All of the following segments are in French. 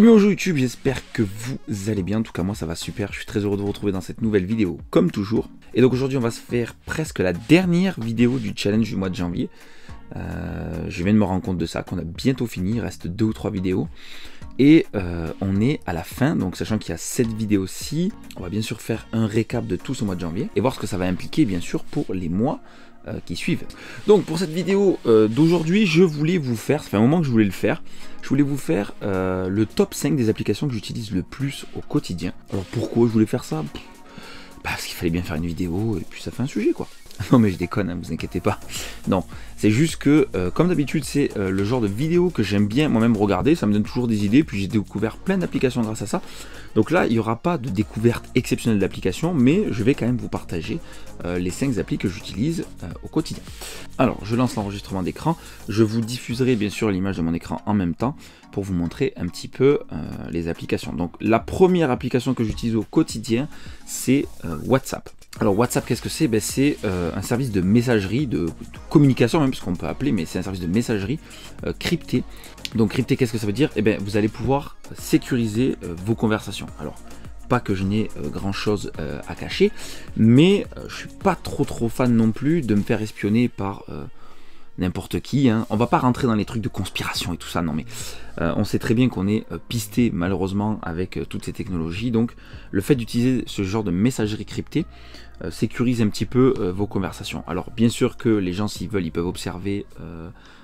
bien bonjour YouTube, j'espère que vous allez bien, en tout cas moi ça va super, je suis très heureux de vous retrouver dans cette nouvelle vidéo comme toujours. Et donc aujourd'hui on va se faire presque la dernière vidéo du challenge du mois de janvier. Je viens de me rendre compte de ça, qu'on a bientôt fini, il reste 2 ou 3 vidéos. Et on est à la fin, donc sachant qu'il y a cette vidéo-ci, on va bien sûr faire un récap de tout ce mois de janvier et voir ce que ça va impliquer bien sûr pour les mois qui suivent. Donc pour cette vidéo d'aujourd'hui, je voulais vous faire, ça fait un moment que je voulais le faire, je voulais vous faire le top 5 des applications que j'utilise le plus au quotidien. Alors pourquoi je voulais faire ça? Parce qu'il fallait bien faire une vidéo et puis ça fait un sujet quoi. Non mais je déconne, hein, vous inquiétez pas. Non, c'est juste que, comme d'habitude, c'est le genre de vidéo que j'aime bien moi-même regarder. Ça me donne toujours des idées, puis j'ai découvert plein d'applications grâce à ça. Donc là, il n'y aura pas de découverte exceptionnelle d'applications, mais je vais quand même vous partager les 5 applis que j'utilise au quotidien. Alors, je lance l'enregistrement d'écran. Je vous diffuserai bien sûr l'image de mon écran en même temps pour vous montrer un petit peu les applications. Donc la première application que j'utilise au quotidien, c'est WhatsApp. Alors WhatsApp, qu'est-ce que c'est? C'est un service de messagerie, de communication même, ce qu'on peut appeler, mais c'est un service de messagerie crypté. Donc crypté, qu'est-ce que ça veut dire? Vous allez pouvoir sécuriser vos conversations. Alors, pas que je n'ai grand chose à cacher, mais je suis pas trop fan non plus de me faire espionner par n'importe qui, hein. On va pas rentrer dans les trucs de conspiration et tout ça, non mais on sait très bien qu'on est pisté malheureusement avec toutes ces technologies, donc le fait d'utiliser ce genre de messagerie cryptée sécurise un petit peu vos conversations. Alors bien sûr que les gens s'ils veulent ils peuvent observer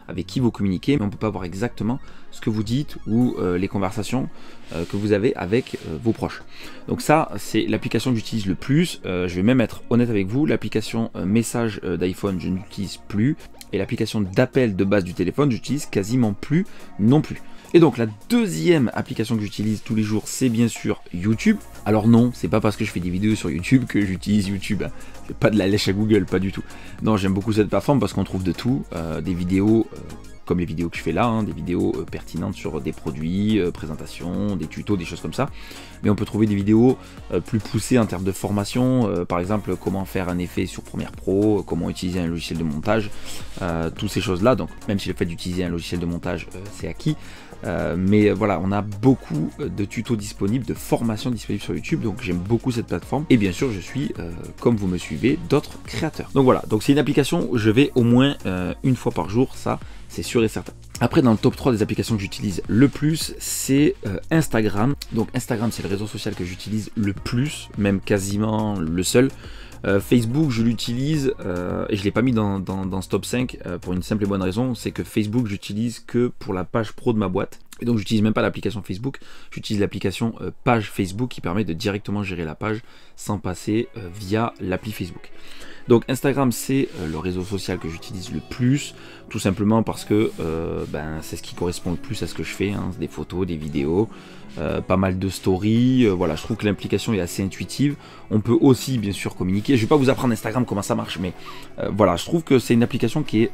avec qui vous communiquez, mais on peut pas voir exactement ce que vous dites ou les conversations que vous avez avec vos proches. Donc ça c'est l'application que j'utilise le plus. Je vais même être honnête avec vous, l'application message d'iPhone je n'utilise plus, et l'application d'appel de base du téléphone j'utilise quasiment plus non plus. Et donc la deuxième application que j'utilise tous les jours, c'est bien sûr YouTube. Alors non, c'est pas parce que je fais des vidéos sur YouTube que j'utilise YouTube. C'est pas de la lèche à Google, pas du tout. Non, j'aime beaucoup cette plateforme parce qu'on trouve de tout, des vidéos comme les vidéos que je fais là, hein, des vidéos pertinentes sur des produits, présentations, des tutos, des choses comme ça. Mais on peut trouver des vidéos plus poussées en termes de formation, par exemple comment faire un effet sur Premiere Pro, comment utiliser un logiciel de montage, toutes ces choses-là. Donc même si le fait d'utiliser un logiciel de montage c'est acquis, mais voilà, on a beaucoup de tutos disponibles, de formations disponibles sur YouTube, donc j'aime beaucoup cette plateforme. Et bien sûr, je suis, comme vous me suivez, d'autres créateurs. Donc voilà, donc c'est une application où je vais au moins une fois par jour, ça c'est sûr et certain. Après, dans le top 3 des applications que j'utilise le plus, c'est Instagram. Donc Instagram, c'est le réseau social que j'utilise le plus, même quasiment le seul. Facebook, je l'utilise et je ne l'ai pas mis dans ce top 5 pour une simple et bonne raison, c'est que Facebook, j'utilise que pour la page pro de ma boîte. Et donc, j'utilise même pas l'application Facebook, j'utilise l'application page Facebook qui permet de directement gérer la page sans passer via l'appli Facebook. Donc Instagram c'est le réseau social que j'utilise le plus, tout simplement parce que c'est ce qui correspond le plus à ce que je fais, hein, des photos, des vidéos, pas mal de stories, voilà, je trouve que l'application est assez intuitive. On peut aussi bien sûr communiquer, je vais pas vous apprendre Instagram comment ça marche, mais voilà, je trouve que c'est une application qui est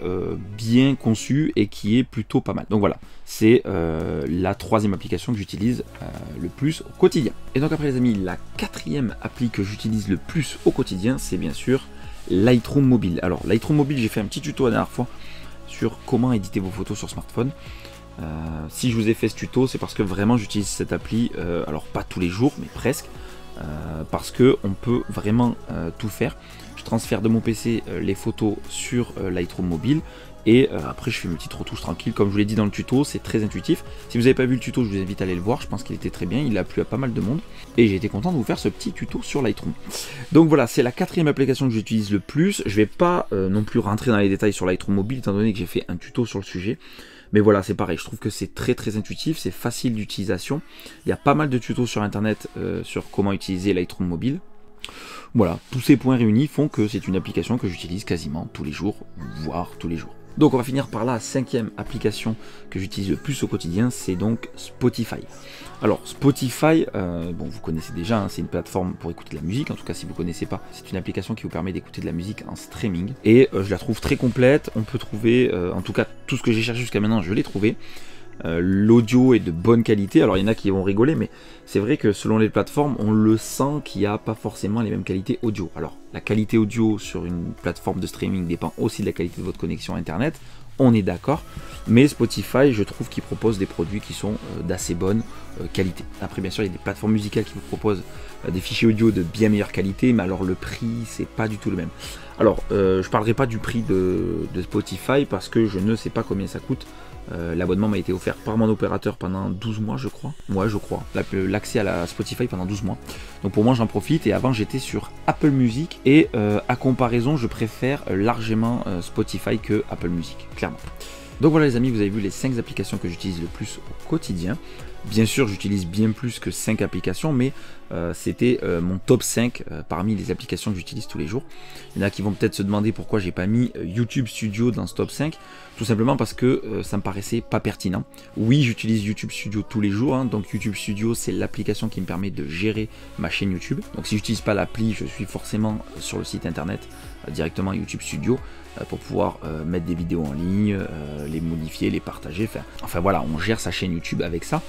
bien conçue et qui est plutôt pas mal. Donc voilà, c'est la troisième application que j'utilise le plus au quotidien. Et donc après les amis, la quatrième appli que j'utilise le plus au quotidien, c'est bien sûr Lightroom Mobile. Alors Lightroom Mobile, j'ai fait un petit tuto la dernière fois sur comment éditer vos photos sur smartphone. Si je vous ai fait ce tuto, c'est parce que vraiment j'utilise cette appli, alors pas tous les jours, mais presque, parce que on peut vraiment tout faire. Je transfère de mon PC les photos sur Lightroom Mobile. Et après je fais mes petites retouches tranquilles, comme je vous l'ai dit dans le tuto, c'est très intuitif. Si vous n'avez pas vu le tuto, je vous invite à aller le voir, je pense qu'il était très bien, il a plu à pas mal de monde. Et j'ai été content de vous faire ce petit tuto sur Lightroom. Donc voilà, c'est la quatrième application que j'utilise le plus. Je vais pas non plus rentrer dans les détails sur Lightroom Mobile, étant donné que j'ai fait un tuto sur le sujet. Mais voilà, c'est pareil, je trouve que c'est très intuitif, c'est facile d'utilisation. Il y a pas mal de tutos sur internet sur comment utiliser Lightroom Mobile. Voilà, tous ces points réunis font que c'est une application que j'utilise quasiment tous les jours, voire tous les jours. Donc on va finir par la cinquième application que j'utilise le plus au quotidien, c'est donc Spotify. Alors Spotify, bon vous connaissez déjà, hein, c'est une plateforme pour écouter de la musique, en tout cas si vous ne connaissez pas, c'est une application qui vous permet d'écouter de la musique en streaming. Et je la trouve très complète, on peut trouver, en tout cas tout ce que j'ai cherché jusqu'à maintenant je l'ai trouvé. L'audio est de bonne qualité, alors il y en a qui vont rigoler, mais c'est vrai que selon les plateformes, on le sent qu'il n'y a pas forcément les mêmes qualités audio. Alors la qualité audio sur une plateforme de streaming dépend aussi de la qualité de votre connexion internet, on est d'accord. Mais Spotify, je trouve qu'il propose des produits qui sont d'assez bonne qualité. Après, bien sûr, il y a des plateformes musicales qui vous proposent des fichiers audio de bien meilleure qualité, mais alors le prix, c'est pas du tout le même. Alors, je parlerai pas du prix de Spotify parce que je ne sais pas combien ça coûte. L'abonnement m'a été offert par mon opérateur pendant 12 mois, je crois. Ouais, je crois. L'accès à la Spotify pendant 12 mois. Donc pour moi, j'en profite. Et avant, j'étais sur Apple Music. Et à comparaison, je préfère largement Spotify que Apple Music, clairement. Donc voilà les amis, vous avez vu les 5 applications que j'utilise le plus au quotidien. Bien sûr, j'utilise bien plus que 5 applications, mais c'était mon top 5 parmi les applications que j'utilise tous les jours. Il y en a qui vont peut-être se demander pourquoi j'ai pas mis YouTube Studio dans ce top 5. Tout simplement parce que ça me paraissait pas pertinent. Oui, j'utilise YouTube Studio tous les jours, hein, donc YouTube Studio c'est l'application qui me permet de gérer ma chaîne YouTube. Donc si j'utilise pas l'appli, je suis forcément sur le site internet directement YouTube Studio pour pouvoir mettre des vidéos en ligne, les modifier, les partager. Enfin voilà, on gère sa chaîne YouTube avec ça.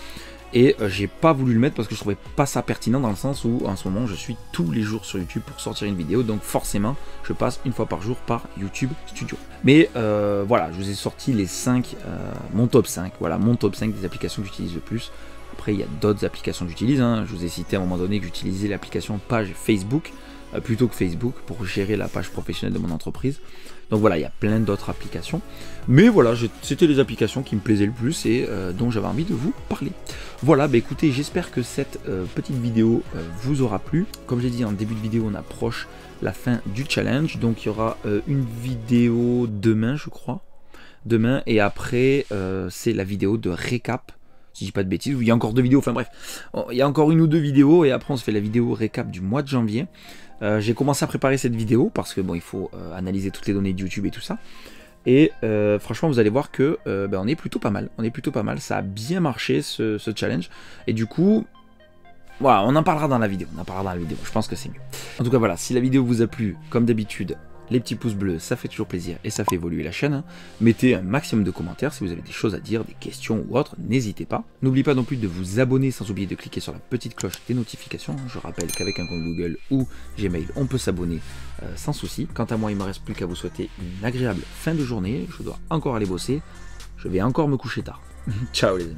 Et j'ai pas voulu le mettre parce que je trouvais pas ça pertinent dans le sens où en ce moment je suis tous les jours sur YouTube pour sortir une vidéo, donc forcément je passe une fois par jour par YouTube Studio. Mais voilà, je vous ai sorti les 5, mon top 5, voilà mon top 5 des applications que j'utilise le plus. Après il y a d'autres applications que j'utilise, hein. Je vous ai cité à un moment donné que j'utilisais l'application page Facebook plutôt que Facebook pour gérer la page professionnelle de mon entreprise. Donc voilà, il y a plein d'autres applications. Mais voilà, c'était les applications qui me plaisaient le plus et dont j'avais envie de vous parler. Voilà, bah écoutez, j'espère que cette petite vidéo vous aura plu. Comme j'ai dit en début de vidéo, on approche la fin du challenge. Donc il y aura une vidéo demain, je crois. Demain, et après, c'est la vidéo de récap. Si je dis pas de bêtises, il y a encore 2 vidéos, enfin bref, il y a encore 1 ou 2 vidéos et après on se fait la vidéo récap du mois de janvier. J'ai commencé à préparer cette vidéo parce que bon, il faut analyser toutes les données de YouTube et tout ça. Et franchement, vous allez voir que on est plutôt pas mal. On est plutôt pas mal. Ça a bien marché ce challenge. Et du coup, voilà, on en parlera dans la vidéo. Je pense que c'est mieux. En tout cas, voilà, si la vidéo vous a plu, comme d'habitude, les petits pouces bleus, ça fait toujours plaisir et ça fait évoluer la chaîne. Mettez un maximum de commentaires si vous avez des choses à dire, des questions ou autres, n'hésitez pas. N'oubliez pas non plus de vous abonner sans oublier de cliquer sur la petite cloche des notifications. Je rappelle qu'avec un compte Google ou Gmail, on peut s'abonner sans souci. Quant à moi, il ne me reste plus qu'à vous souhaiter une agréable fin de journée. Je dois encore aller bosser. Je vais encore me coucher tard. Ciao les amis.